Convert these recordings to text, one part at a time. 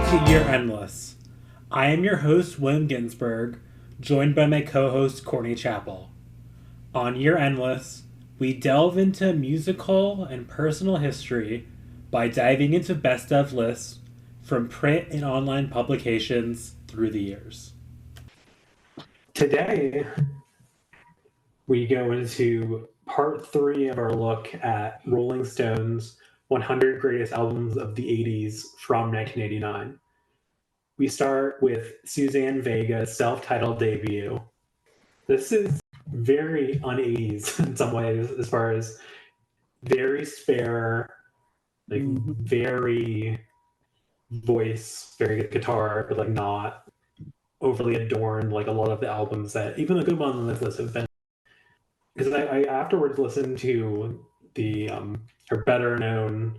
to Year Endless. I am your host, William Ginsberg, joined by my co host, Courtney Chappell. On Year Endless, we delve into musical and personal history by diving into best of lists from print and online publications through the years. Today, we go into part 3 of our look at Rolling Stone's 100 Greatest Albums of the 80s from 1989. We start with Suzanne Vega's self-titled debut. This is very un-80s in some ways, as far as very spare, like very voice, very good guitar, but like not overly adorned like a lot of the albums that even the good ones on this list have been. Because I afterwards listened to the her better known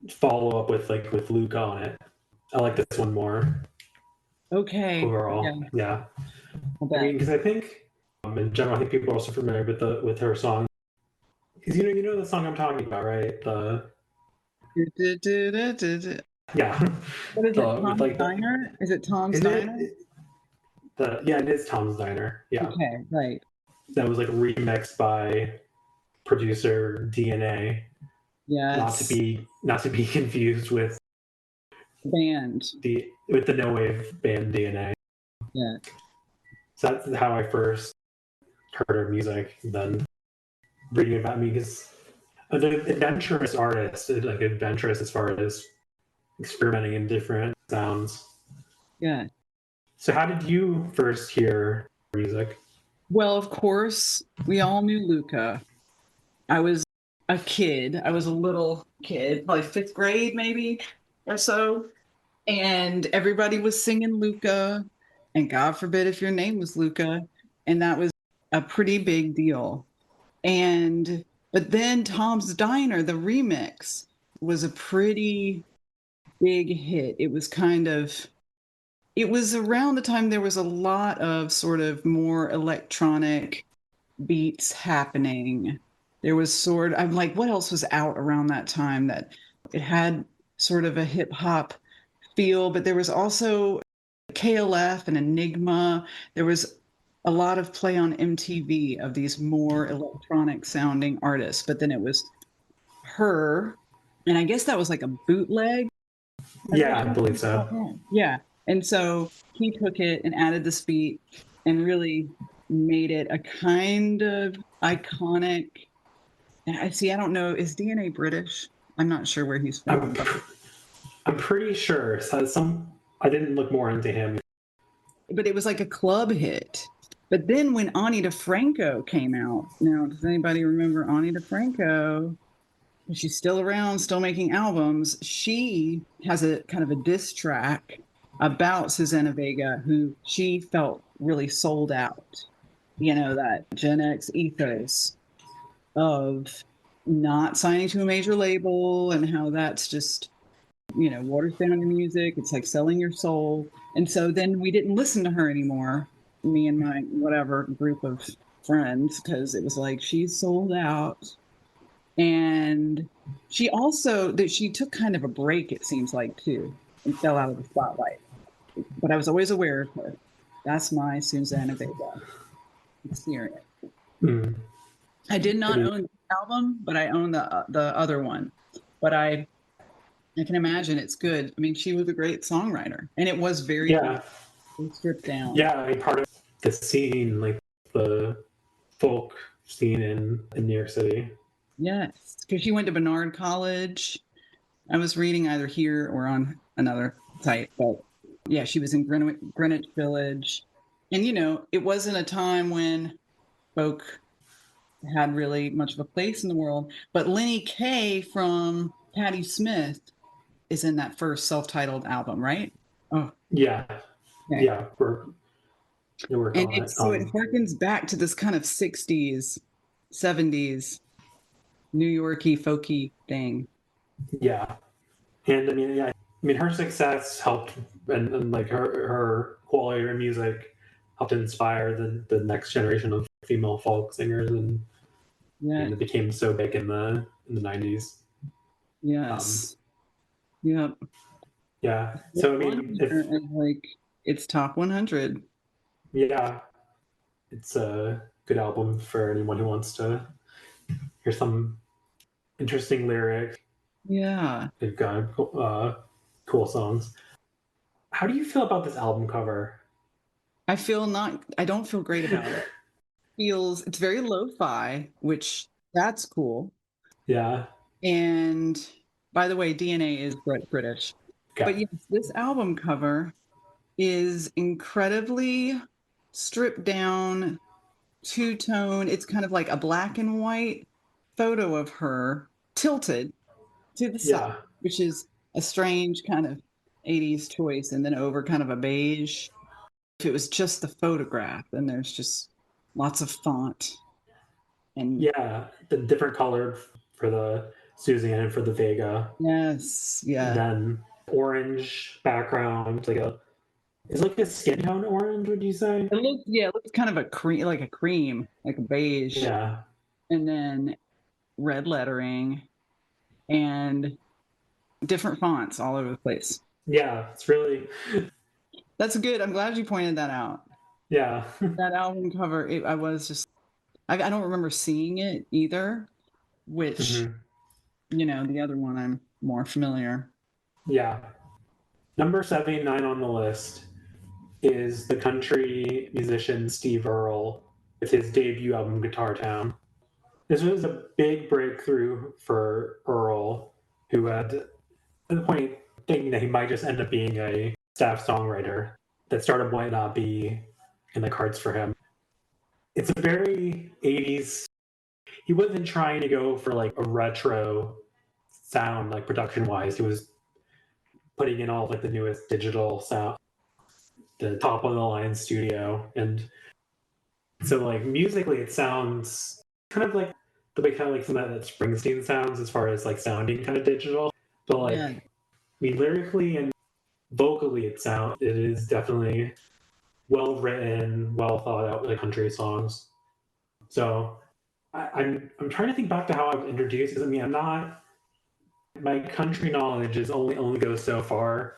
follow up with Luca on it. I like this one more. Okay. Overall, yeah. I mean, because I think in general, I think people are also familiar with her song. Because you know the song I'm talking about, right? Yeah. What is it? Tom's Diner? Is it Tom's Diner? It is Tom's Diner. Yeah. Okay, right. That was like remixed by producer DNA. Yes. Not to be confused with the no wave band DNA. Yeah. So that's how I first heard her music. Then reading about me, because an adventurous artist, like adventurous as far as experimenting in different sounds. Yeah. So how did you first hear music? Well, of course, we all knew Luca. I was a kid. I was a little kid, probably 5th grade maybe or so. And everybody was singing Luca. And God forbid if your name was Luca. And that was a pretty big deal. But then Tom's Diner, the remix, was a pretty big hit. It was around the time there was a lot of sort of more electronic beats happening. There was I'm like, what else was out around that time that it had sort of a hip hop feel, but there was also KLF and Enigma. There was a lot of play on MTV of these more electronic sounding artists, but then it was her, and I guess that was like a bootleg. Yeah, I believe so. Yeah. And so he took it and added this beat and really made it a kind of iconic. I don't know. Is DNA British? I'm not sure where he's from. I'm pretty sure. I didn't look more into him. But it was like a club hit. But then when Ani DeFranco came out, now, does anybody remember Ani DeFranco? She's still around, still making albums. She has a kind of a diss track about Susanna Vega, who she felt really sold out. You know, that Gen X ethos of not signing to a major label and how that's just, waters down your music. It's like selling your soul. And so then we didn't listen to her anymore, me and my whatever group of friends, because it was like, she's sold out. And she took kind of a break, it seems like, too, and fell out of the spotlight. But I was always aware of her. That's my Susanna Vega. It's hearing it. Mm. I did not own the album, but I own the other one. But I can imagine it's good. I mean, she was a great songwriter, and it was very stripped down. Yeah, I mean, part of the scene, like the folk scene in New York City. Yes, because she went to Barnard College. I was reading either here or on another site, but yeah, she was in Greenwich Village. And, it wasn't a time when folk had really much of a place in the world. But Lenny Kaye from Patti Smith is in that first self-titled album, right? Oh, yeah. Okay. Yeah. And it harkens back to this kind of 60s, 70s New Yorky folky thing. Yeah. And I mean, her success helped, and like her quality of music helped inspire the next generation of female folk singers, and it became so big in the 90s. Yes. Yep. Yeah. So I mean, if like it's top 100. yeah, it's a good album for anyone who wants to hear some interesting lyrics. Yeah. They've got cool songs. How do you feel about this album cover? I don't feel great about it. It's very lo-fi, which that's cool. Yeah. And by the way, DNA is British. But Okay. yes, this album cover is incredibly stripped down, two-tone. It's kind of like a black and white photo of her tilted to the side, Yeah. which is a strange kind of 80s choice, and then over kind of a beige. If it was just the photograph, then there's just lots of font and Yeah. The different color for the Suzanne and for the Vega. yes, And yeah. then orange background, it's like a skin tone orange, would you say? It looks kind of a cream, like a beige, Yeah. and then red lettering and different fonts all over the place. Yeah. It's really, That's good. I'm glad you pointed that out. yeah. That album cover, I don't remember seeing it either, which, Mhm. the other one I'm more familiar. Yeah. Number 79 on the list is the country musician Steve Earle with his debut album Guitar Town. This was a big breakthrough for Earle, who had, at the point, thinking that he might just end up being a staff songwriter, that startup might not be in the cards for him. It's a very 80s. He wasn't trying to go for like a retro sound, like production wise. He was putting in all like the newest digital sound, the top of the line studio, and so like musically it sounds kind of like the way kind of like some of that Springsteen sounds as far as like sounding kind of digital, but like Yeah. I mean lyrically and vocally it is definitely well written, well thought out like country songs. So I'm trying to think back to how I was introduced because I mean I'm not, my country knowledge is only goes so far.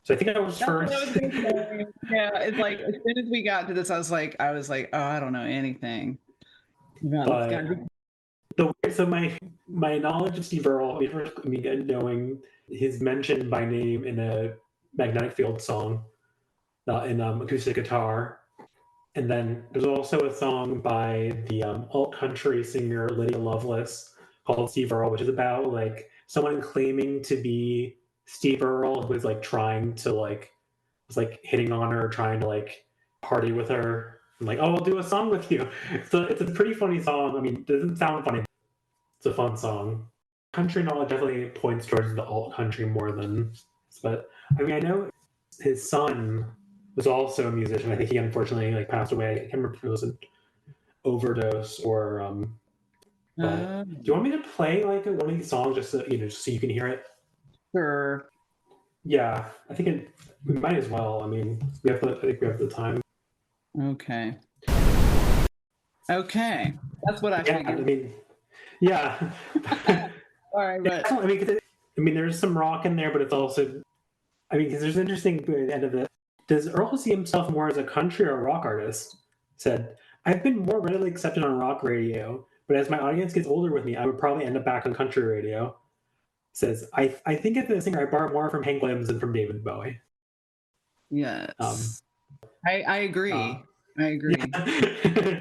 So I think I was That's what I was first. gonna say. Yeah, it's like as soon as we got to this, I was like, oh, I don't know anything about this guy. But so my knowledge of Steve Earle, I mean, knowing his mentioned by name in a Magnetic Field song, in acoustic guitar, and then there's also a song by the alt country singer Lydia Lovelace called Steve Earle, which is about like someone claiming to be Steve Earle who was like trying to like was like hitting on her, trying to like party with her. I'm like, oh, I'll do a song with you. So it's a pretty funny song. I mean, it doesn't sound funny. It's a fun song. Country knowledge definitely points towards the alt country more than, but I mean, I know his son was also a musician. I think he unfortunately like passed away. I can't remember if it was an overdose or. But do you want me to play like one of these songs just so, just so you can hear it? Sure. Yeah, I think we might as well. I mean, I think we have the time. Okay. Okay. That's what I Yeah, figured. I mean, yeah. All right, but I mean, there's some rock in there, but it's also, I mean, because there's an interesting at the end of it. Does Earl see himself more as a country or a rock artist? Said, I've been more readily accepted on rock radio, but as my audience gets older with me, I would probably end up back on country radio. Says, I think as a singer, I borrow more from Hank Williams than from David Bowie. yes. I agree. I agree. Yeah.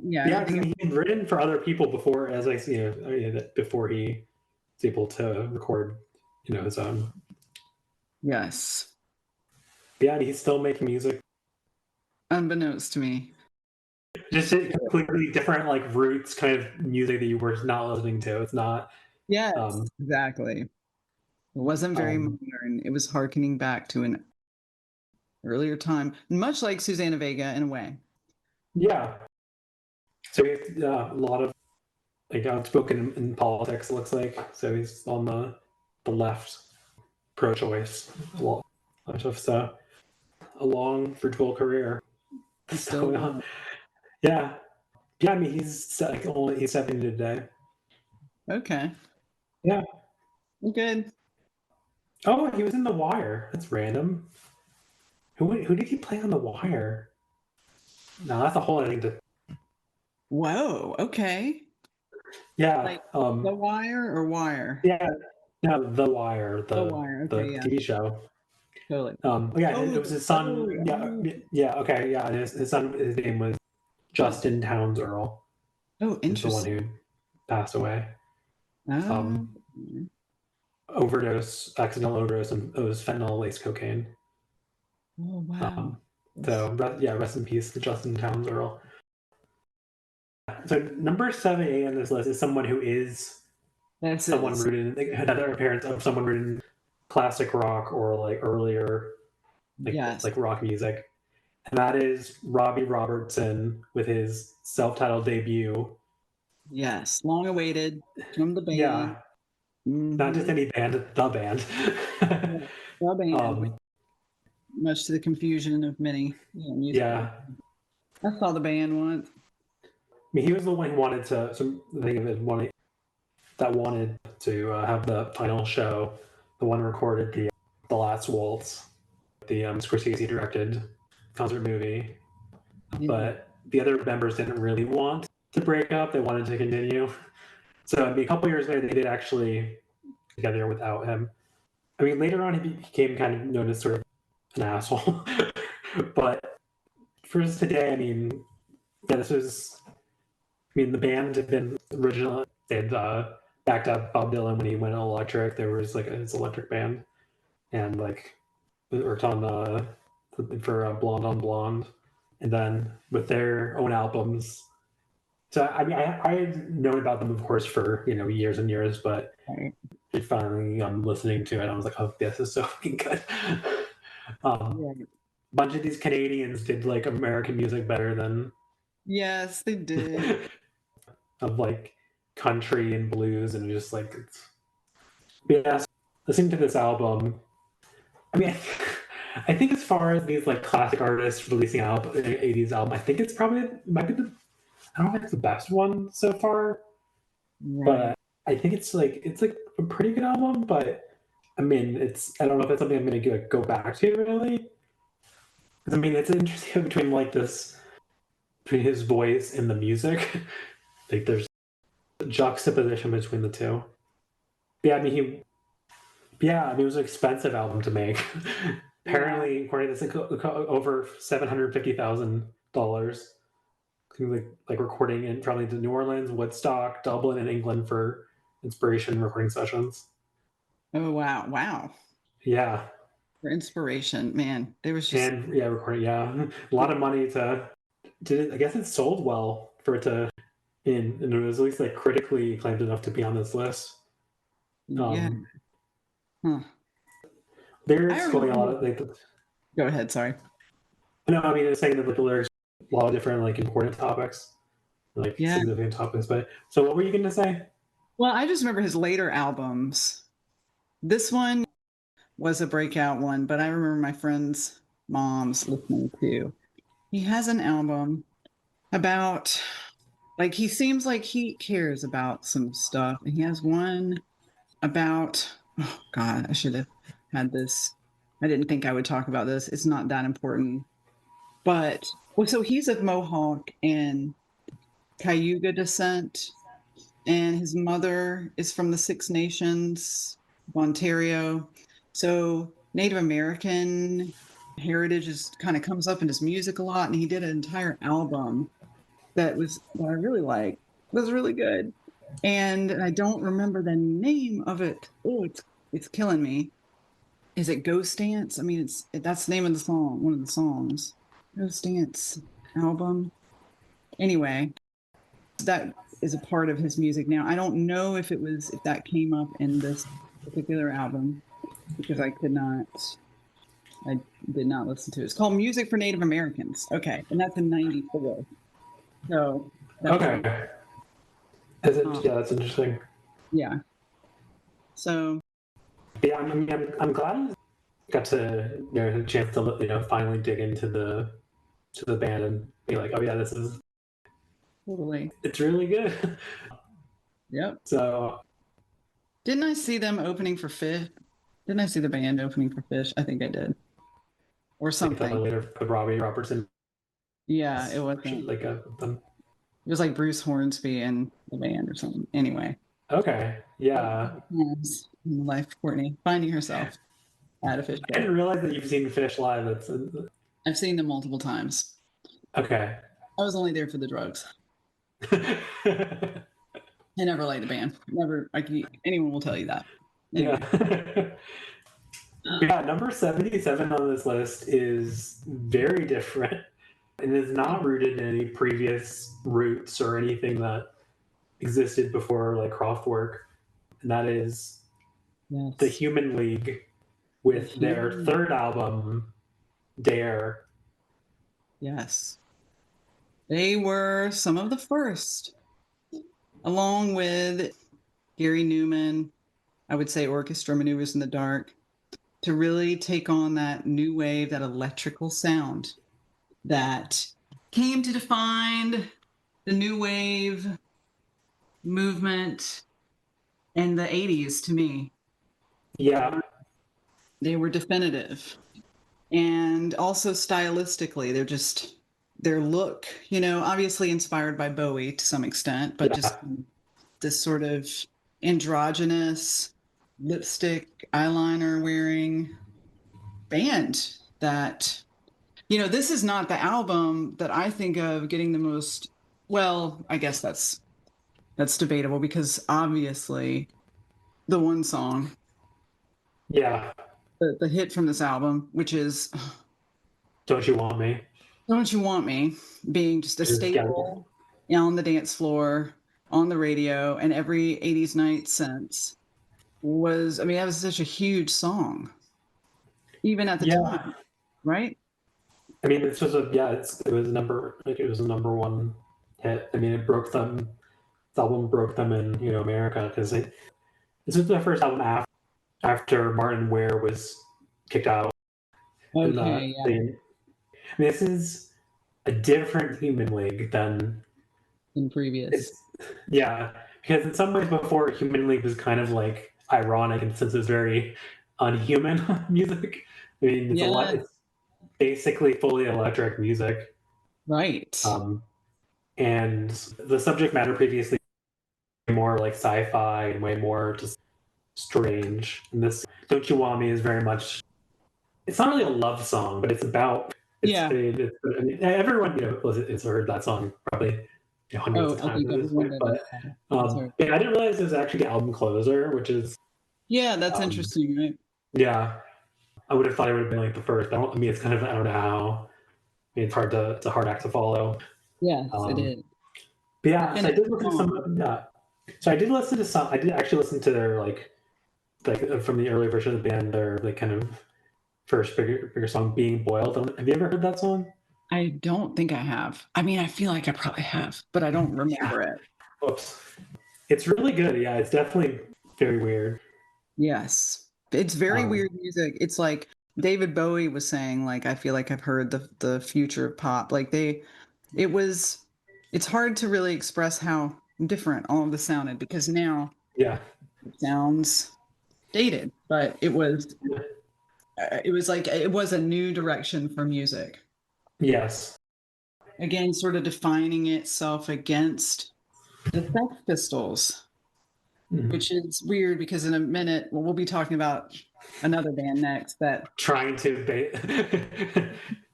Yeah. Yeah, because he'd written for other people before, as I see, before he was able to record, his own. Yes. Yeah, and he's still making music. Unbeknownst to me. Just a completely different, like roots kind of music that you were not listening to. It's not. Yes, exactly. It wasn't very modern. It was harkening back to an earlier time, much like Susanna Vega in a way. Yeah. So he has a lot of like outspoken in politics. It looks like so he's on the left, pro-choice, a lot of stuff. So a long, fruitful career. So, yeah. Yeah, I mean he's he's 70 today. Okay. Yeah. Good. Oh, he was in The Wire. That's random. Who did he play on The Wire? No, that's a whole other thing to. Whoa. Okay. Yeah. Like The Wire or Wire? Yeah. No, The Wire, The the Wire. Okay. the Yeah. TV show. Totally. Yeah, it Oh. was his Oh. son. Yeah, yeah. Okay, yeah. And his son, his name was Justin Townes Earl. Oh, Is the one interesting. who passed away. Oh. Accidental overdose, and it was fentanyl laced cocaine. Oh, wow. Yeah, rest in peace to Justin Townes Earl. So number 7A on this list is someone who is That's it. someone rooted in another appearance of someone rooted in classic rock or like earlier Yes. like rock music, and that is Robbie Robertson with his self-titled debut. Yes. Long awaited from the band. Yeah, not just Mm-hmm. any band, the band. Yeah, the band, much to the confusion of many music. Yeah, I saw the band once. I mean, he was the one who wanted to. So think of it, one that wanted to have the final show, the one recorded the Last Waltz, the Scorsese directed concert movie. Yeah. But the other members didn't really want to break up; they wanted to continue. So I mean, a couple years later, they did actually together without him. I mean, later on, he became kind of known as sort of an asshole. But for today, I mean, yeah, this was. I mean, the band had been original. They had backed up Bob Dylan when he went electric. There was like his electric band, and like worked on for Blonde on Blonde, and then with their own albums. So I mean, I had known about them, of course, for years and years, but Right. finally I'm listening to it. I was like, oh, this is so fucking good. Yeah. A bunch of these Canadians did like American music better than Yes, they did. of like country and blues, and just like it's. Yeah, listening to this album, I mean, I think as far as these like classic artists releasing album, 80s album, I think it's probably might be the. I don't know if it's the best one so far, Right. but I think it's like a pretty good album. But I mean, I don't know if it's something I'm going to like, go back to really. Because I mean, it's interesting between his voice and the music. Like there's a juxtaposition between the two. Yeah, I mean it was an expensive album to make. Apparently, according to this, over $750,000. Like recording in probably to New Orleans, Woodstock, Dublin, and England for inspiration recording sessions. Oh, wow. Wow. Yeah. For inspiration, man. There was just. And yeah, recording. Yeah, a lot of money to. I guess it sold well for it to. And it was at least like critically acclaimed enough to be on this list. Yeah. Huh. Lyrics going a lot of like. Go ahead. Sorry. No, I mean it's saying that like, the lyrics a lot of different like important topics, like significant topics. But so, what were you going to say? Well, I just remember his later albums. This one was a breakout one, but I remember my friends' moms listening to. He has an album about, like, he seems like he cares about some stuff. And he has one about, oh God, I should have had this. I didn't think I would talk about this. It's not that important. But, well, so he's of Mohawk and Cayuga descent, and his mother is from the Six Nations of Ontario. So Native American heritage kind of comes up in his music a lot, and he did an entire album that I really liked. It was really good, and I don't remember the name of it. Oh, it's killing me. Is it Ghost Dance? I mean, that's the name of the song, one of the songs. Ghost Dance album. Anyway, that is a part of his music now. I don't know if that came up in this particular album because I did not listen to it. It's called Music for Native Americans. Okay, and that's in '94. So okay, yeah, that's interesting. Yeah. So yeah, I mean, I'm glad I got to a chance to finally dig into the band and be like, oh yeah, this is totally. It's really good. Yep. So didn't I see them opening for Fifth? Didn't I see the band opening for Fish? I think I did. Or something. Later put Robbie Robertson. Yeah, it wasn't. Like them. It was like Bruce Hornsby and the band or something. Anyway. Okay. Yeah. Yes. In the life of Courtney, finding herself at a Fish I show. didn't realize that you've seen Fish live. I've seen them multiple times. Okay. I was only there for the drugs. I never liked the band. Never. Anyone will tell you that. Anyway. Yeah. Yeah, number 77 on this list is very different and is not rooted in any previous roots or anything that existed before like Kraftwerk. And that is the Human League with their third album, Dare. Yes. They were some of the first, along with Gary Newman, I would say Orchestra Maneuvers in the Dark, to really take on that new wave, that electrical sound that came to define the new wave movement in the 80s to me. Yeah. They were definitive. And also stylistically, their look, obviously inspired by Bowie to some extent, but just this sort of androgynous lipstick, eyeliner wearing band that, this is not the album that I think of getting the most, well, I guess that's debatable because obviously the one song. Yeah. The hit from this album, which is Don't You Want Me? Don't You Want Me, being just a staple on the dance floor, on the radio, and every 80s night since that was such a huge song. Even at the time, right? I mean, it's just it was a number one hit. I mean, it broke them. This album broke them in America because this was the first album after Martin Ware was kicked out. Okay, I mean, this is a different Human League than in previous. Because in some ways before Human League was kind of like ironic and since it's very unhuman music. I mean, it's basically fully electric music. Right. And the subject matter previously more like sci-fi and way more just strange. And this Don't You Want Me is very much, it's not really a love song, but it's about everyone has heard that song probably hundreds of times at this point. But I didn't realize it was actually the album closer, which is that's interesting, right? Yeah, I would have thought it would have been like the first. It's kind of, I don't know how. I mean, it's a hard act to follow. Yes, it is. But yeah, so I did listen to some. Yeah, so I did listen to some. I did actually listen to their like from the early version of the band, their like kind of first bigger song, "Being Boiled." Have you ever heard that song? I don't think I have. I mean, I feel like I probably have, but I don't remember it. Oops. It's really good. Yeah, it's definitely very weird. Yes, it's very weird music. It's like David Bowie was saying, like, I feel like I've heard the future of pop. Like it's hard to really express how different all of this sounded because now it sounds dated, but it was like it was a new direction for music. Yes. Again, sort of defining itself against the Sex Pistols. Mm-hmm. Which is weird because in a minute we'll be talking about another band next that trying to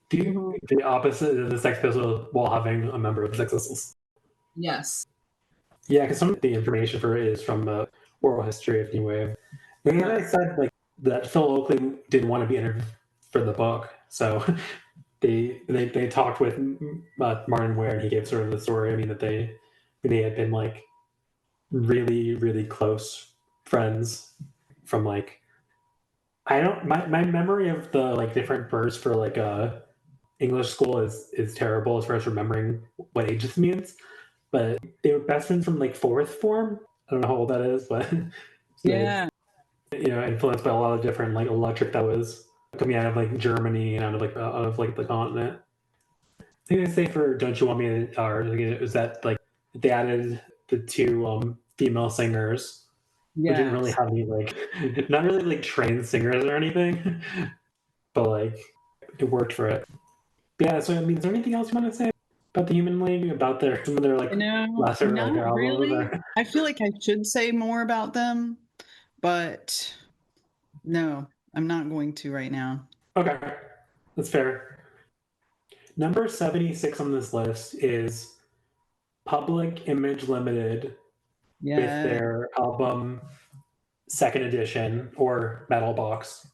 do the opposite of the Sex Pistols while having a member of the Sex Pistols. Yes. Yeah, because some of the information for it is from the oral history of New Wave. And I said like that Phil Oakley didn't want to be interviewed for the book, so they talked with Martin Ware, and he gave sort of the story. I mean that they had been like really, really close friends from like my memory of the like different births for like English school is terrible as far as remembering what age this means. But they were best friends from like fourth form. I don't know how old that is, but influenced by a lot of different like electric that was coming out of like Germany and out of the continent. I think I say for Don't You Want Me, or it was that like they added the two female singers We didn't really Yes. have any like, not really like trained singers or anything, but like it worked for it. But yeah. So I mean, is there anything else you want to say about the Human League? About their some of their like lesser Not like albums? really. Or... I feel like I should say more about them, but no, I'm not going to right now. Okay, that's fair. Number 76 on this list is Public Image Limited with Yeah. their album Second Edition or Metal Box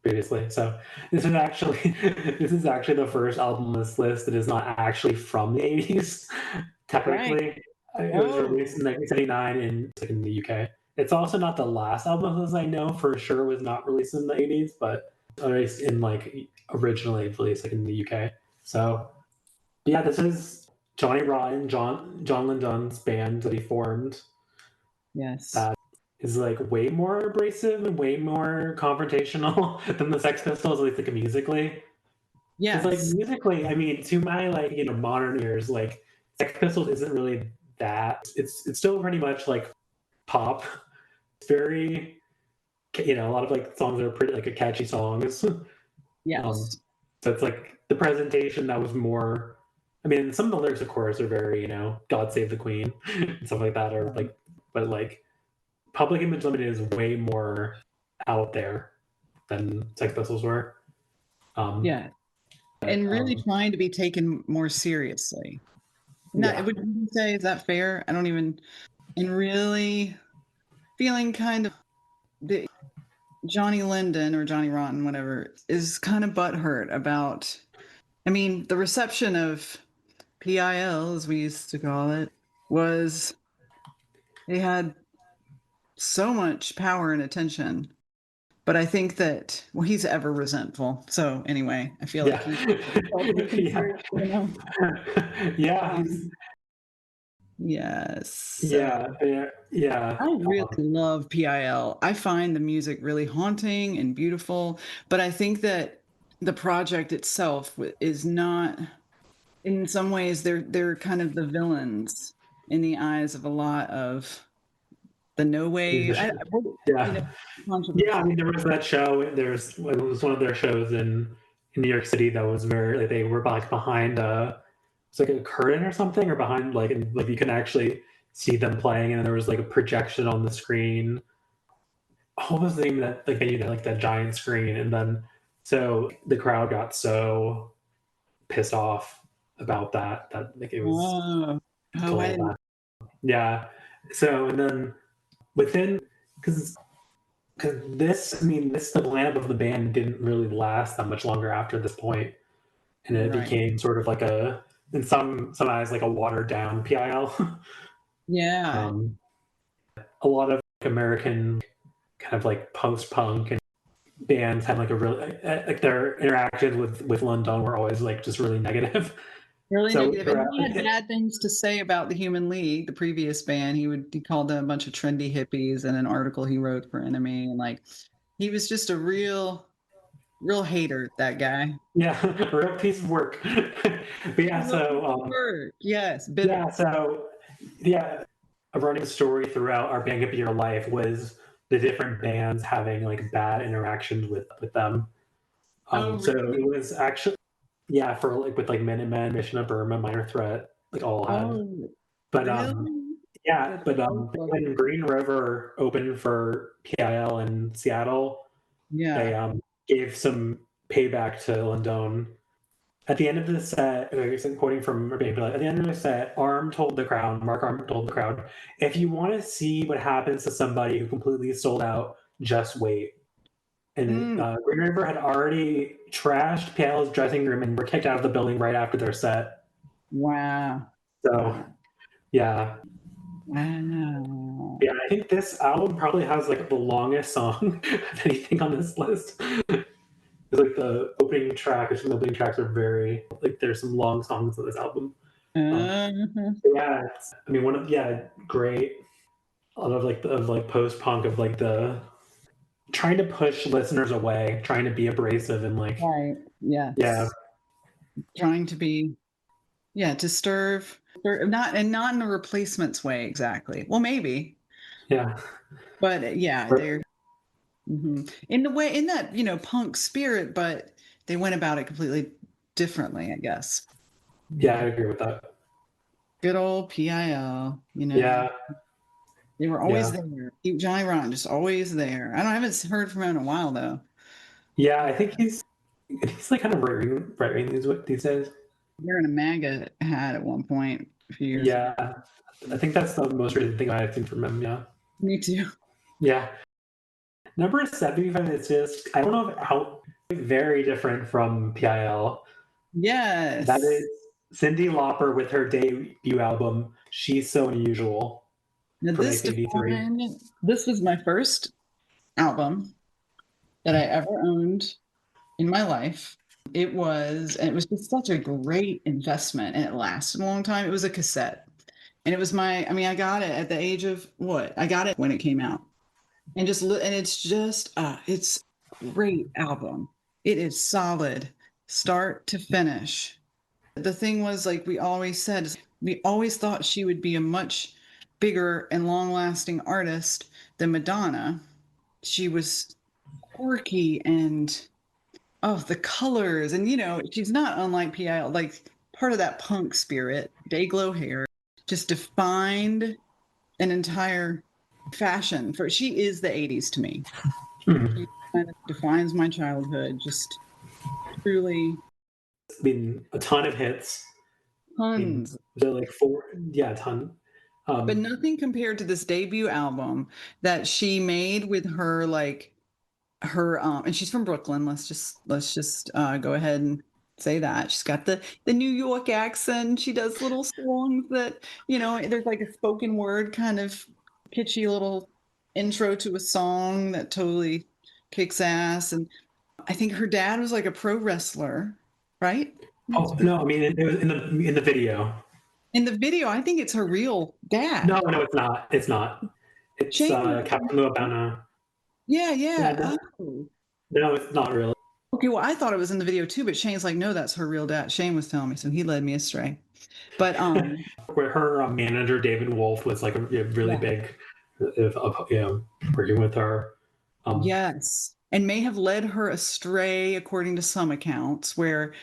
previously. So this is actually this is actually the first album on this list that is not actually from the 80s. Right. Technically, it was Oh, released in 1979 in the UK. It's also not the last album, as I know for sure was not released in the 80s, but released in like originally released like in the UK. So yeah, this is Johnny Rotten, John Lydon's band that he formed. yes. That is like way more abrasive and way more confrontational than the Sex Pistols, at least like musically. Because like Yes. musically, I mean, to my like modern ears, like Sex Pistols isn't really that. It's still pretty much like pop. It's very a lot of like songs are pretty like catchy songs. Yes. So it's like the presentation that was more. I mean, some of the lyrics, of course, are very God Save the Queen and stuff like that, or like, but like Public Image Limited is way more out there than Sex Pistols were. Yeah. But, And really trying to be taken more seriously. Not, yeah, would you say, is that fair? I don't even, and really feeling kind of the Johnny Linden or Johnny Rotten, whatever, is kind of butthurt about, I mean, the reception of PIL, as we used to call it, was they had so much power and attention. But I think that, well, he's ever resentful. So anyway, I feel like yeah, he's held to be yeah, considered, you know. yeah, Yes. yeah, So yeah, yeah. I really love PIL. I find the music really haunting and beautiful, but I think that the project itself is not, in some ways they're kind of the villains in the eyes of a lot of the no wave. You know, Yeah, yeah. I controversial. mean, there was that show. It was one of their shows in New York City that was very like they were like behind it's like a curtain or something, or behind like and like you can actually see them playing, and then there was like a projection on the screen. What was the name of that like venue that like that giant screen, and then so the crowd got so pissed off about that like it was Oh, oh, I total didn't. bad. Yeah. So and then within because this, I mean, this the glam of the band didn't really last that much longer after this point, and it Right. became sort of like a, in some eyes, like a watered down PIL. Yeah. um, a lot of American kind of like post punk and bands had like a really like their interactions with London were always like just really negative. Really So negative. And he had bad things to say about the Human League, the previous band. He called them a bunch of trendy hippies in an article he wrote for Enemy. And like he was just a real hater, that guy. yeah, a real piece of work. But yeah, Real so work. Yes, yeah, bitter. so yeah, a running story throughout our Bang Up Your Life was the different bands having like bad interactions with them. Oh, So it really? was actually yeah for like with like Minutemen, Mission of Burma, Minor Threat, like all had. Oh, But really? yeah, That's but so funny. when Green River opened for PIL in Seattle, they Yeah. gave some payback to London. At the end of the set, I'm quoting from Rebecca, at the end of the set, Mark Arm told the crowd, if you want to see what happens to somebody who completely sold out, just wait. And Mm, Green River had already trashed PL's dressing room and were kicked out of the building right after their set. wow. So, Wow. yeah. Wow. Yeah, I think this album probably has like the longest song of anything on this list. It's like the opening track, or some of the opening tracks are very like there's some long songs on this album. Um, Uh-huh. yeah, I mean great. A lot of like post punk of like the trying to push listeners away, trying to be abrasive and like Right. yeah, Yes. Trying to be, yeah, to serve, not in a replacements way exactly. Well, maybe, Yeah. But yeah, they're in the way, in that, punk spirit, but they went about it completely differently, I guess. Yeah, I agree with that. Good old PIL, Yeah. they were always Yeah. there. Keep Johnny Rotten, just always there. I haven't heard from him in a while though. Yeah, I think he's like kind of right these days. Wearing a MAGA hat at one point a few years ago. Yeah. I think that's the most recent thing I've seen from him. Yeah. Me too. Yeah. Number 75 is just, I don't know how very different from PIL. That Yes. is Cyndi Lauper with her debut album, She's So Unusual, Now from 1983. this was my first album that I ever owned in my life. And it was just such a great investment, and it lasted a long time. It was a cassette. And it was I got it at the age of what? I got it when it came out. And it's a great album. It is solid, start to finish. The thing was, like we always said, we always thought she would be a much bigger and long-lasting artist than Madonna. She was quirky and the colors, and she's not unlike PIL, like part of that punk spirit, day glow hair, just defined an entire fashion for she is the 80s to me. Hmm. She kind of defines my childhood, just truly It's been a ton of hits. I mean, tons. they're like four, yeah, a ton. But nothing compared to this debut album that she made with her, like her and she's from Brooklyn. Let's just go ahead and say that. She's got the New York accent. She does little songs that, there's like a spoken word kind of pitchy little intro to a song that totally kicks ass. And I think her dad was like a pro wrestler, right? Oh no, I mean it was in the video. In the video, I think it's her real No, dad. no, it's not. It's not. It's Shane. Captain Lobana. Yeah, Yeah, yeah. no, Oh. no, it's not really. Okay, well, I thought it was in the video too, but Shane's like, no, that's her real dad. Shane was telling me, so he led me astray. But Where her manager David Wolf was like a really yeah, big, working with her. yes, and may have led her astray, according to some accounts, where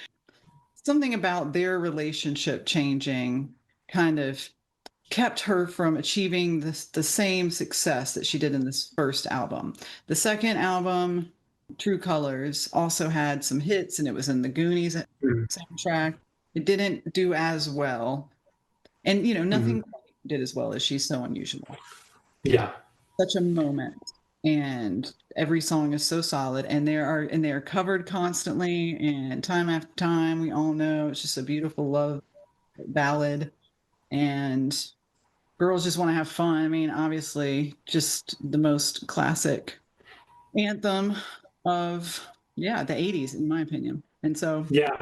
something about their relationship changing kind of kept her from achieving the same success that she did in this first album. The second album, True Colors, also had some hits, and it was in the Goonies soundtrack. It didn't do as well, and Mhm. nothing did as well as She's So Unusual. Yeah, Such a moment, and every song is so solid, and they are covered constantly, and time after time. We all know it's just a beautiful love ballad, and girls just want to have fun. I mean, obviously, just the most classic anthem of the 80s, in my opinion. And so, yeah.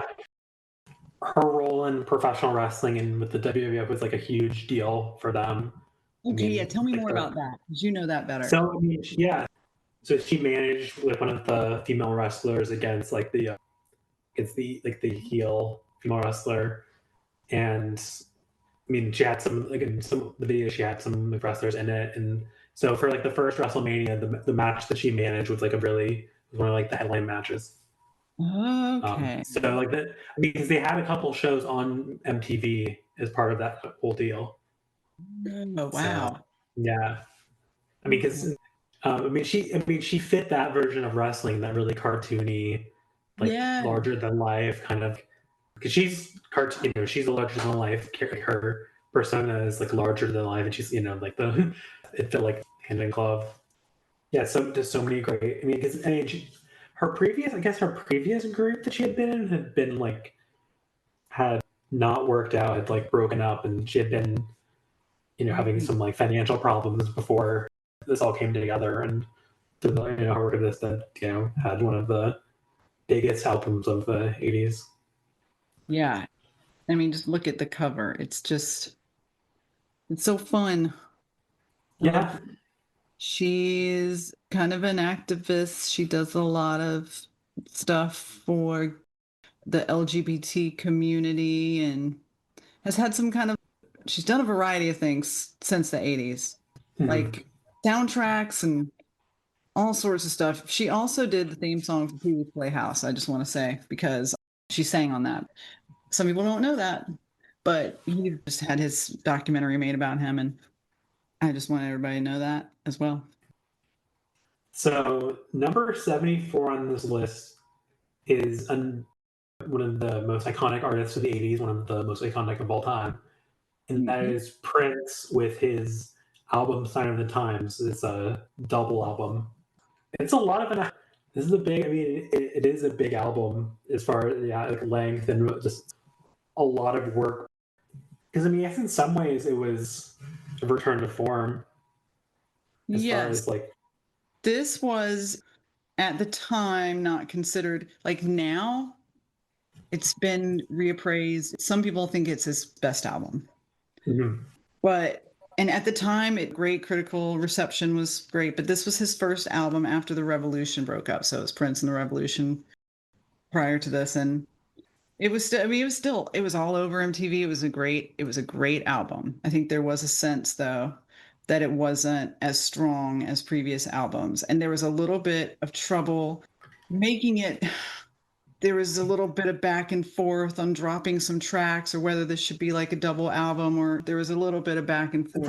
Her role in professional wrestling and with the WWF was like a huge deal for them. I okay, yeah, mean, tell me like more about that because you know that better. so I mean, yeah. So she managed like one of the female wrestlers against like the heel female wrestler, and I mean she had some like in some of the videos she had some like, wrestlers in it, and so for like the first WrestleMania, the match that she managed was like was one of like the headline matches. Okay. So like that, I mean, because they had a couple shows on MTV as part of that whole deal. Oh, So wow. yeah, I mean, Okay. because she fit that version of wrestling, that really cartoony, like Yeah. larger than life kind of. Because she's cartoon, she's a larger than life. Her persona is like larger than life, and she's like the it felt like hand in glove. Yeah, so just so many great. I mean, because her previous group that she had been in had been like had not worked out, had like broken up, and she had been having some like financial problems before this all came together, and through the her work of this that had one of the biggest albums of the 80s. Yeah. I mean, just look at the cover. It's so fun. I love Yeah. She's kind of an activist. She does a lot of stuff for the LGBT community and has had some kind of she's done a variety of things since the 80s. Mhm. Like soundtracks and all sorts of stuff. She also did the theme song for Pee-wee's Playhouse, I just want to say, because she sang on that. Some people don't know that, but he just had his documentary made about him, and I just want everybody to know that as well. So number 74 on this list is one of the most iconic artists of the 80s, one of the most iconic of all time. And that is Prince with his album Sign of the Times. It's a double album. It's a lot of this is a big, I mean, it is a big album as far as like length and just a lot of work. Because I mean, I guess in some ways it was a return to form. As far as like, this was at the time not considered, like now it's been reappraised. Some people think it's his best album. And at the time, great critical reception was great, but this was his first album after the Revolution broke up. So it was Prince and the Revolution prior to this, and it was still, I mean, it was all over MTV. It was a great album. I think there was a sense though that it wasn't as strong as previous albums, and there was a little bit of trouble making it. There was a little bit of back and forth on dropping some tracks or whether this should be like a double album, or there was a little bit of back and forth.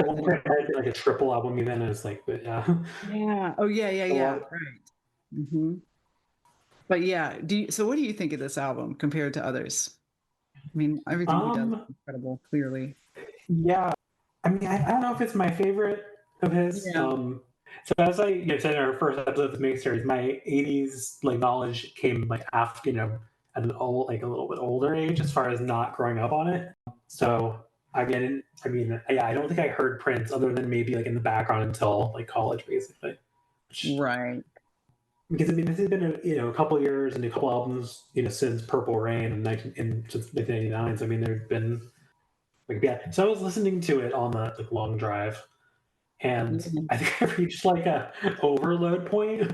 Like a triple album even. It's like, but yeah. Yeah. Oh yeah. Right. Mm-hmm. But yeah, so what do you think of this album compared to others? I mean, everything he does is incredible, clearly. Yeah. I mean, I don't know if it's my favorite of his. Yeah. So as I said in our first episode of the mix series, my 80s like knowledge came like after, at a little bit older age as far as not growing up on it. So I mean, yeah, I don't think I heard Prince other than maybe like in the background until like college, basically. Right. Because I mean, this has been a couple of years and a couple albums, since Purple Rain since 1999. So I mean, there've been like, yeah. So I was listening to it on the long drive, and I think I reached like a overload point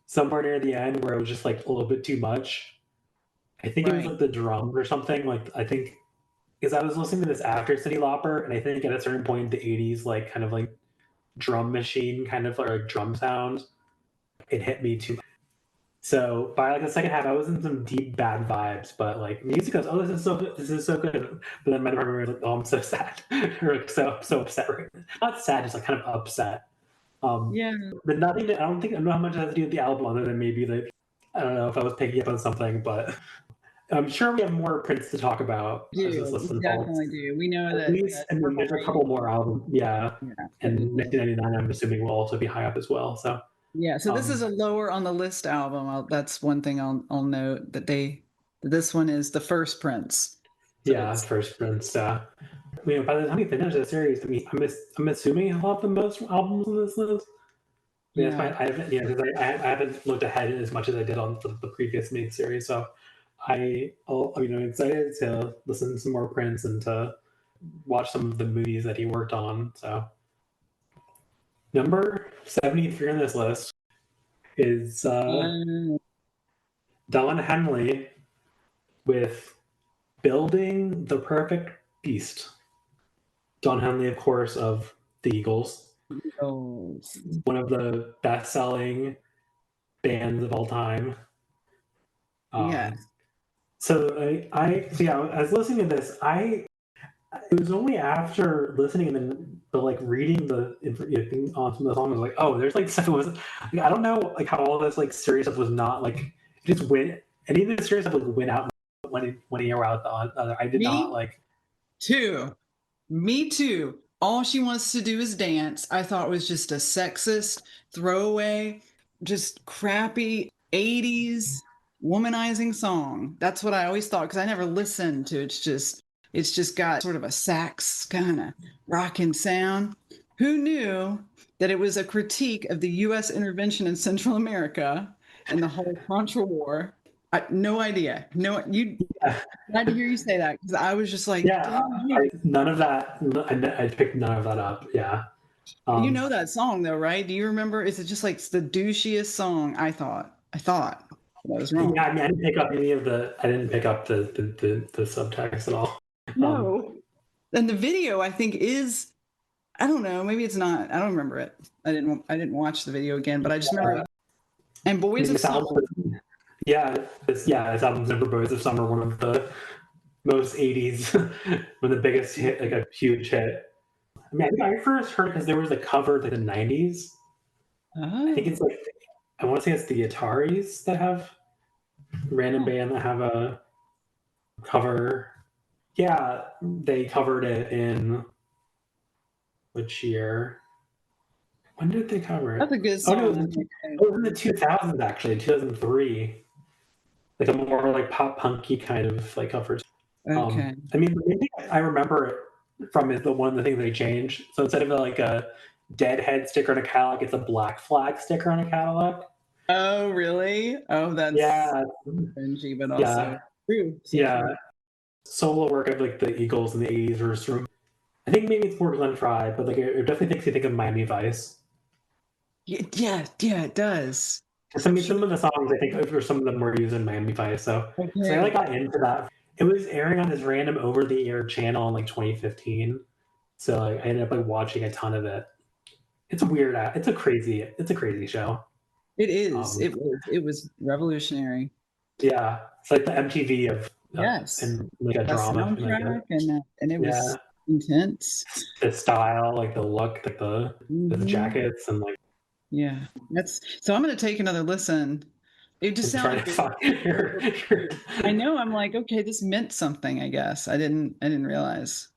somewhere near the end where it was just like a little bit too much. I think it was like the drums or something. Like I think because I was listening to this after Cyndi Lauper, and I think at a certain point in the 80s, like kind of like drum machine kind of like drum sound, it hit me too much. So by like the second half, I was in some deep bad vibes, but like music goes, oh, this is so good. But then my memory was like, oh, I'm so sad, or like, so upset. Not sad, just like kind of upset. Yeah. But nothing. I don't know how much it has to do with the album, other than maybe like I don't know if I was picking up on something, but I'm sure we have more Prince to talk about. We definitely do. We know that. At least, and there's a couple more albums. Yeah. And 1999, I'm assuming will also be high up as well. So. Yeah, so this is a lower on the list album. That's one thing I'll note that this one is the first Prince. So first Prince. I mean, by the time we finish the series, I mean, I'm assuming he'll have the most albums on this list. I haven't looked ahead as much as I did on the previous main series, so I'm excited to listen to some more Prince and to watch some of the movies that he worked on. So. Number 73 on this list is Don Henley with Building the Perfect Beast. Don Henley, of course, of the Eagles. One of the best-selling bands of all time. So I was listening to this. It was only after listening and then like reading the thing on some of the songs, I was like, oh, there's like stuff. It was like, I don't know like how all this like serious stuff was not like it just went. Any of the serious stuff like went out when you were out the other. I did not like. Me too. All she wants to do is dance. I thought was just a sexist throwaway, just crappy 80s womanizing song. That's what I always thought because I never listened to it. It's just got sort of a sax kind of rocking sound. Who knew that it was a critique of the U.S. intervention in Central America and the whole Contra War? No idea. Glad to hear you say that because I was just like, none of that. I picked none of that up. Yeah. You know that song though, right? Do you remember? Is it just like the douchiest song? I thought. I was wrong. Yeah, I mean, I didn't pick up the subtext at all. No. And the video, I think, is I don't know. Maybe it's not. I don't remember it. I didn't watch the video again, but I just remember. And Boys of This Summer. album, this album's Never Boys of Summer, one of the most 80s, one of the biggest hit, like a huge hit. I mean, I think I first heard it because there was a cover like the 90s. I think it's Oh, like, I want to say it's the Ataris that have, random band that have a cover. Yeah, they covered it in which year? When did they cover that's it? a good Oh no, song. it was in the 2000s actually, 2003. Like a more like pop punky kind of like cover. Okay. I mean, the main thing I remember from is the one of the things they changed. So instead of like a Deadhead sticker on a Cadillac, it's a Black Flag sticker on a Cadillac. Oh, really? Oh, that's Yeah, cringy, but yeah, also true. So yeah. true. Solo work of like the Eagles in the '80s was from. I think maybe it's more Glenn Fry, but like it definitely makes you think of Miami Vice. Yeah, it does. I mean, some of the songs I think for some of them were used in Miami Vice. So I like Okay. got into that. It was airing on this random over-the-air channel in like 2015. So like, I ended up like watching a ton of it. It's a weird. It's a crazy show. It is. Um, It was revolutionary. yeah, it's like the MTV of Yes. and like a That drama and like soundtrack and it yeah, was intense. the style, like the look, like the Hmm. jackets and like Yeah. That's so I'm gonna take another listen. It just and trying sounded to very, find your, I know, I'm like, okay, this meant something, I guess. I didn't realize.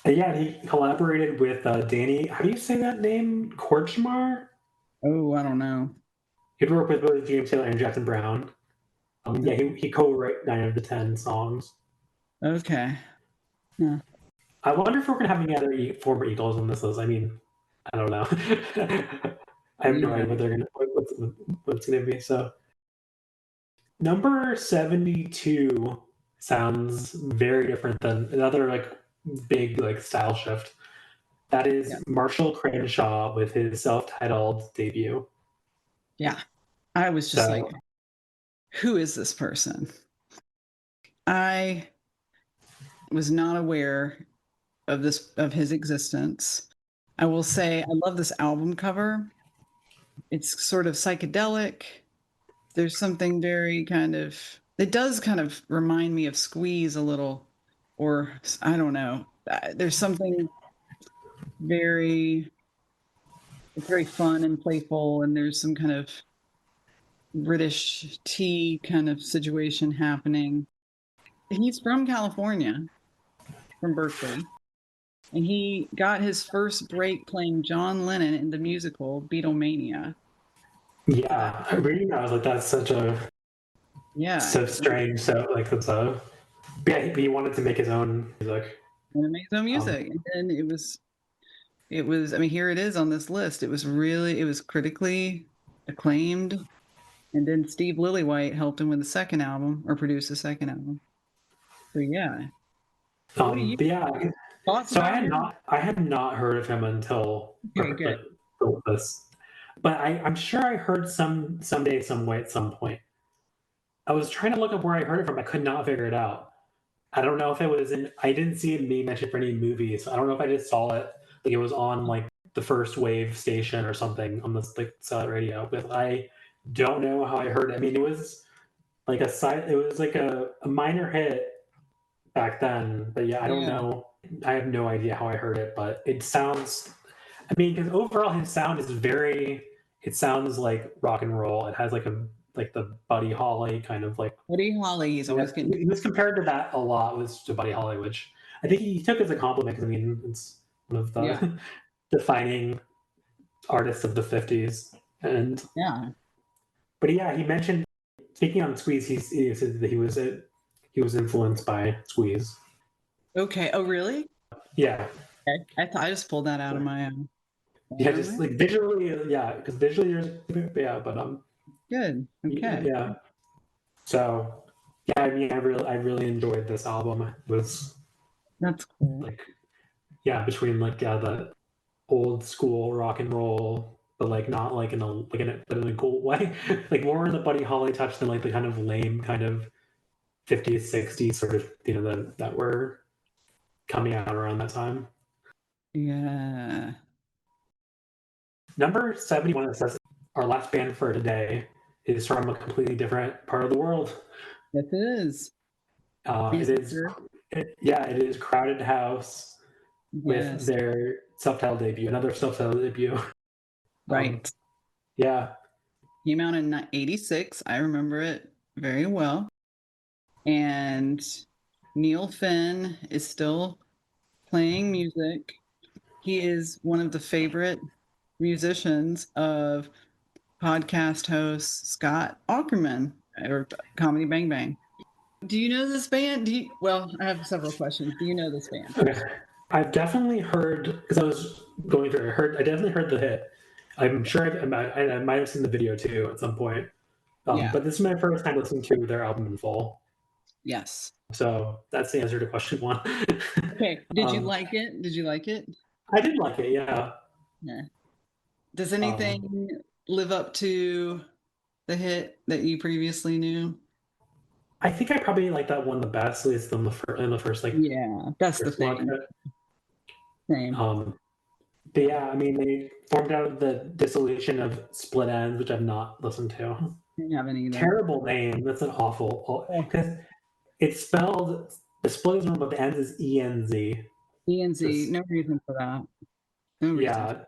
yeah, he collaborated with Danny. How do you say that name? Korchmar. Oh, I don't know. He'd work with both James Taylor and Jackson Brown. Yeah, he co-wrote 9 of the 10 songs. Okay. Huh. I wonder if we're gonna have any other former Eagles on this list. I mean, I don't know. I have no Yeah. idea what's gonna be. So number 72 sounds very different than another like big like style shift. That Yeah. is Marshall Crenshaw with his self-titled debut. Yeah. I was just So like, who is this person? I was not aware of his existence. I will say I love this album cover. It's sort of psychedelic. There's something very kind of, it does kind of remind me of Squeeze a little, or I don't know. There's something very, it's very fun and playful, and there's some kind of British tea kind of situation happening. He's from California, from Berkeley, and he got his first break playing John Lennon in the musical Beatlemania. yeah, reading that I was like, that's such a Yeah, so strange. So like it's a yeah, he wanted to make his own music. and it made his own Um, music, and then it was. I mean, here it is on this list. It was critically acclaimed, and then Steve Lillywhite helped him with the second album or produced the second album. So yeah, what do you but yeah, thoughts so about him? I had not heard of him until Okay, good. like this, but I'm sure I heard someday, some way, at some point. I was trying to look up where I heard it from. I could not figure it out. I don't know if it was in. I didn't see it being mentioned for any movies. I don't know if I just saw it like it was on like the first wave station or something on this like satellite radio. But I don't know how I heard it. I mean, it was like a side. It was like a minor hit back then. But yeah, I don't Yeah, know. I have no idea how I heard it, but it sounds. I mean, because overall his sound is very. It sounds like rock and roll. It has like a like the Buddy Holly kind of like Buddy Holly. He's yeah, always getting. he was compared to that a lot was to Buddy Holly, which I think he took as a compliment because I mean it's one of Yeah, the defining artists of the '50s. And yeah. but yeah, he mentioned speaking on Squeeze, he said that he was influenced by Squeeze. Okay. Oh, really? Yeah, Okay. I thought I just pulled that out of my. yeah, All just right. like visually, yeah, because visually, yeah, but Good. Okay. yeah. So yeah, I mean, I really enjoyed this album. It was That's cool. like yeah, between like yeah the old school rock and roll, but like not like but in a cool way, like more in the Buddy Holly touch than like the kind of lame kind of 50s 60s sort of that were coming out around that time. Yeah. Number 71, it says our last band for today is from a completely different part of the world. Yes, it is. It is, it is Crowded House with Yes. their self-titled debut, another self-titled debut. Right. Yeah. Came out in 86. I remember it very well. And Neil Finn is still playing music. He is one of the favorite musicians of podcast host Scott Aukerman or Comedy Bang Bang. Do you know this band? Well, I have several questions. Do you know this band Okay. first? I've definitely heard, because I was going through it, I definitely heard the hit. I'm sure I might have seen the video too at some point. Yeah. But this is my first time listening to their album in full. Yes. So that's the answer to question one. Okay. Did you like it? Did you like it? I did like it, yeah. Yeah. Does anything live up to the hit that you previously knew? I think I probably like that one the best, at least in the first like. Yeah, that's the thing. Same. But yeah, I mean, they formed out of the dissolution of Split Ends, which I've not listened to. I haven't either. Terrible name. That's an awful, because it's spelled, the split is normal, but the ends is ENZ. ENZ, no reason for that. No reason.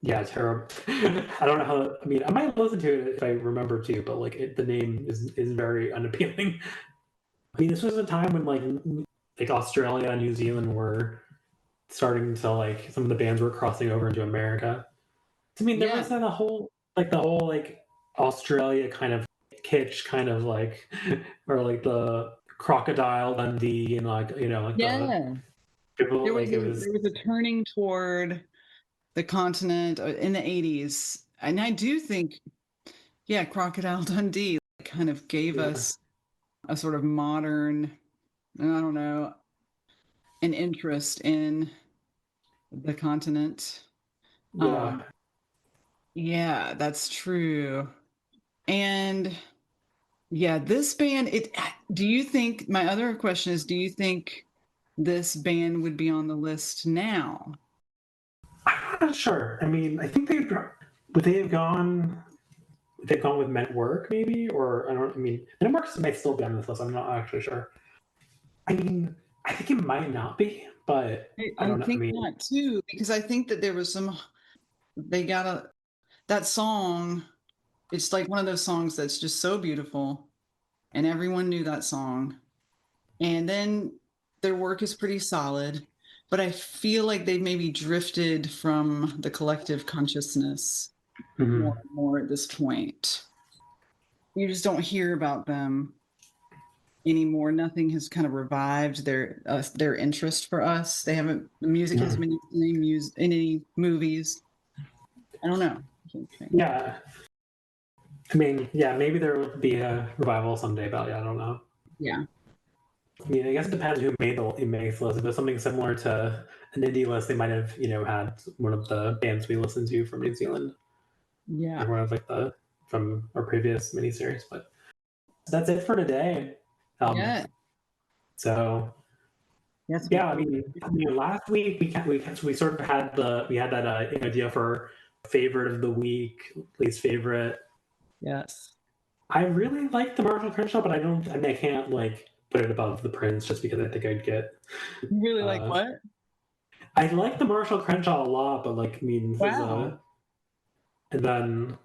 Yeah, terrible. I don't know how. I mean, I might listen to it if I remember to, but like the name is very unappealing. I mean, this was a time when like Australia and New Zealand were starting to, like, some of the bands were crossing over into America. I mean, there was the whole like Australia kind of kitsch kind of like, or like the Crocodile Dundee and like the people, There like was a turning toward the continent in the 80s, and I do think, Crocodile Dundee kind of gave us a sort of modern, I don't know, an interest in the continent. Yeah, that's true. And this band, do you think, my other question is, do you think this band would be on the list now? I'm not sure. I mean, I think they've gone with Men at Work, maybe, or I don't. I mean, Men at Work might still be on this list. I'm not actually sure. I mean, I think it might not be, but I don't know. think not too, because I think that there was that song. It's like one of those songs that's just so beautiful, and everyone knew that song. And then their work is pretty solid, but I feel like they've maybe drifted from the collective consciousness more and more at this point. You just don't hear about them anymore. Nothing has kind of revived their interest for us. The music hasn't been in any movies. I don't know. Yeah. I mean, maybe there will be a revival someday, but I don't know. Yeah. I mean, I guess it depends who makes the list. If it's something similar to an indie list, they might have, had one of the bands we listened to from New Zealand. Yeah. Or one of from our previous miniseries. But that's it for today. So I mean, last week we sort of had that idea for favorite of the week, least favorite. Yes. I really like the Marshall Crenshaw, but I can't put it above the Prince just because I think I'd get. You really like what? I like the Marshall Crenshaw a lot, but and then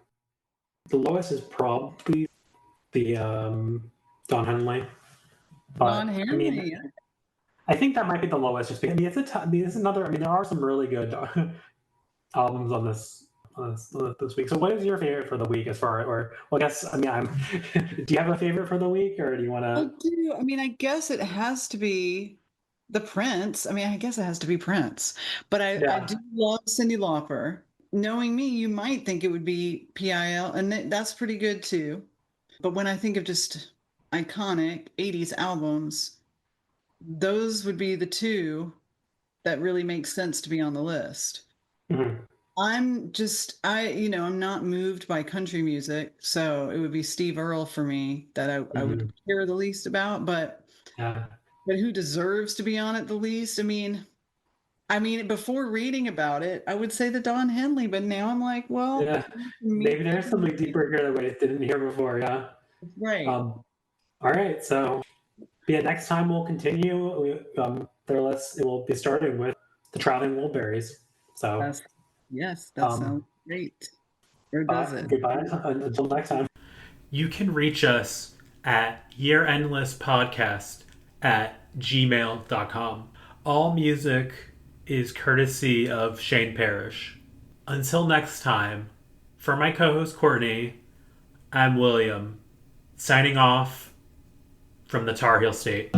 the lowest is probably the Don Henley. But, Don Henley. I mean, I think that might be the lowest, just because it's another. I mean, there are some really good albums on this week. So, what is your favorite for the week? I guess I mean, do you have a favorite for the week, or do you want to? I do. I mean, I guess it has to be the Prince. I mean, I guess it has to be Prince. But I do love Cyndi Lauper. Knowing me, you might think it would be PIL, and that's pretty good too. But when I think of just iconic 80s albums, those would be the two that really make sense to be on the list. Mm-hmm. I'm not moved by country music, so it would be Steve Earle for me that I would hear the least about, but who deserves to be on it the least? I mean, I mean, before reading about it, I would say the Don Henley, but now I'm like, well, Yeah, maybe there's something deeper here that we didn't hear before. Yeah. right. All right. So yeah, next time we'll continue. It will be starting with the Traveling Wilburys. So Yes, that sounds um, great. Where does it? goodbye until next time. You can reach us at Yearendlesspodcast at gmail.com. All music is courtesy of Shane Parrish. Until next time, for my co host Courtney, I'm William, signing off from the Tar Heel State.